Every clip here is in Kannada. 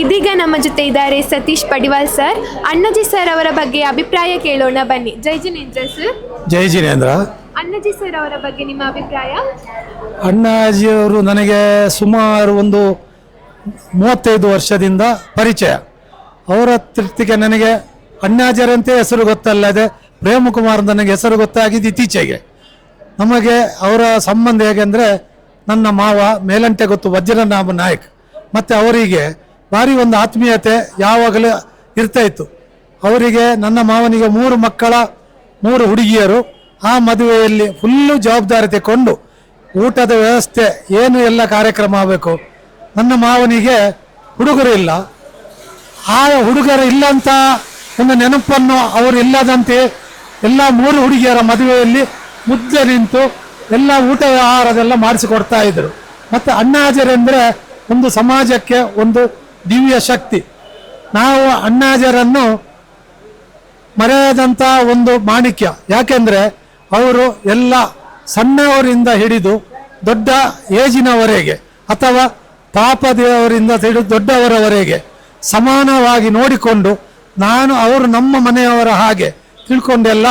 ಇದೀಗ ನಮ್ಮ ಜೊತೆ ಇದ್ದಾರೆ ಸತೀಶ್ ಪಡಿವಾಲ್ ಸರ್. ಅಣ್ಣಾಜಿ ಸರ್ ಅವರ ಬಗ್ಗೆ ಅಭಿಪ್ರಾಯ ಕೇಳೋಣ ಬನ್ನಿ. ಜೈ ಜಿನೇಂದ್ರ ಸರ್. ಜೈ ಜಿನೇಂದ್ರ. ಅಣ್ಣಾಜಿ ಸರ್ ಅವರ ಬಗ್ಗೆ ನಿಮ್ಮ ಅಭಿಪ್ರಾಯ? ಅಣ್ಣಾಜಿಯವರು ನನಗೆ ಸುಮಾರು ಒಂದು 35 ವರ್ಷದಿಂದ ಪರಿಚಯ. ಅವರ ತೃಪ್ತಿಗೆ ನನಗೆ ಅಣ್ಣಾಜಿಯರಂತೆ ಹೆಸರು ಗೊತ್ತಲ್ಲದೆ ಪ್ರೇಮಕುಮಾರ್ ನನಗೆ ಹೆಸರು ಗೊತ್ತಾಗಿದ್ದು ಇತ್ತೀಚೆಗೆ. ನಮಗೆ ಅವರ ಸಂಬಂಧ ಹೇಗೆಂದರೆ, ನನ್ನ ಮಾವ ಮೇಲಂಟೆ ಗೊತ್ತು ವಜ್ರನಾಮ ನಾಯಕ್, ಮತ್ತು ಅವರಿಗೆ ಭಾರಿ ಒಂದು ಆತ್ಮೀಯತೆ ಯಾವಾಗಲೂ ಇರ್ತಾ ಇತ್ತು. ಅವರಿಗೆ ನನ್ನ ಮಾವನಿಗೆ 3 ಮಕ್ಕಳ 3 ಹುಡುಗಿಯರು. ಆ ಮದುವೆಯಲ್ಲಿ ಫುಲ್ಲು ಜವಾಬ್ದಾರಿ ತಗೊಂಡು ಊಟದ ವ್ಯವಸ್ಥೆ ಏನು ಎಲ್ಲ ಕಾರ್ಯಕ್ರಮ ಆಗಬೇಕು. ನನ್ನ ಮಾವನಿಗೆ ಹುಡುಗರು ಇಲ್ಲ, ಆ ಹುಡುಗರು ಇಲ್ಲ ಅಂತ ಒಂದು ನೆನಪನ್ನು ಅವರು ಇಲ್ಲದಂತೆ ಎಲ್ಲ 3 ಹುಡುಗಿಯರ ಮದುವೆಯಲ್ಲಿ ಮುದ್ದೆ ನಿಂತು ಎಲ್ಲ ಊಟ ಆಹಾರದೆಲ್ಲ ಮಾಡಿಸಿಕೊಡ್ತಾ ಇದ್ರು. ಮತ್ತು ಅಣ್ಣಾಜರೆಂದರೆ ಒಂದು ಸಮಾಜಕ್ಕೆ ಒಂದು ದಿವ್ಯ ಶಕ್ತಿ. ನಾವು ಅಣ್ಣಾಜರನ್ನು ಮರೆಯದಂಥ ಒಂದು ಮಾಣಿಕ್ಯ. ಯಾಕೆಂದರೆ ಅವರು ಎಲ್ಲ ಸಣ್ಣವರಿಂದ ಹಿಡಿದು ದೊಡ್ಡ ಏಜಿನವರೆಗೆ ಅಥವಾ ಪಾಪದೇವರಿಂದ ಹಿಡಿದು ದೊಡ್ಡವರವರೆಗೆ ಸಮಾನವಾಗಿ ನೋಡಿಕೊಂಡು, ಅವರು ನಮ್ಮ ಮನೆಯವರ ಹಾಗೆ ತಿಳ್ಕೊಂಡೆಲ್ಲ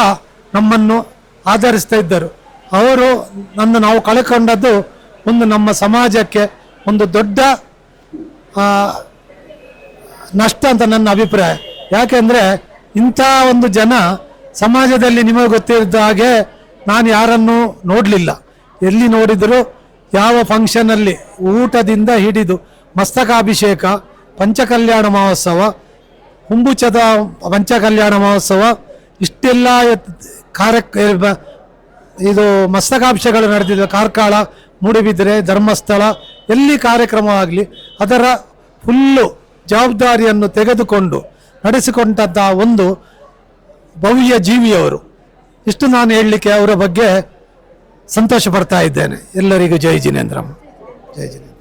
ನಮ್ಮನ್ನು ಆಧರಿಸ್ತಾ ಇದ್ದರು. ಅವರು ನಾವು ಕಳ್ಕೊಂಡದ್ದು ಒಂದು ನಮ್ಮ ಸಮಾಜಕ್ಕೆ ಒಂದು ದೊಡ್ಡ ನಷ್ಟ ಅಂತ ನನ್ನ ಅಭಿಪ್ರಾಯ. ಯಾಕೆಂದರೆ ಇಂಥ ಒಂದು ಜನ ಸಮಾಜದಲ್ಲಿ ನಿಮಗೆ ಗೊತ್ತಿದ್ದ ಹಾಗೆ ನಾನು ಯಾರನ್ನು ನೋಡಲಿಲ್ಲ. ಎಲ್ಲಿ ನೋಡಿದರೂ ಯಾವ ಫಂಕ್ಷನಲ್ಲಿ ಊಟದಿಂದ ಹಿಡಿದು ಮಸ್ತಕಾಭಿಷೇಕ, ಪಂಚಕಲ್ಯಾಣ ಮಹೋತ್ಸವ, ಹುಂಬುಚದ ಪಂಚಕಲ್ಯಾಣ ಮಹೋತ್ಸವ, ಇಷ್ಟೆಲ್ಲ ಇದು ಮಸ್ತಕಾಭಿಷೇಕಗಳು ನಡೆದಿದ್ದು ಕಾರ್ಕಳ, ಮೂಡುಬಿದಿರೆ, ಧರ್ಮಸ್ಥಳ, ಎಲ್ಲಿ ಕಾರ್ಯಕ್ರಮವಾಗಲಿ ಅದರ ಫುಲ್ಲು ಜವಾಬ್ದಾರಿಯನ್ನು ತೆಗೆದುಕೊಂಡು ನಡೆಸಿಕೊಂಡಂಥ ಒಂದು ಭವ್ಯ ಜೀವಿಯವರು. ಇಷ್ಟು ನಾನು ಹೇಳಲಿಕ್ಕೆ ಅವರ ಬಗ್ಗೆ ಸಂತೋಷ ಪಡ್ತಾ ಇದ್ದೇನೆ. ಎಲ್ಲರಿಗೂ ಜೈ ಜಿನೇಂದ್ರ. ಜೈ ಜಿನೇಂದ್ರ.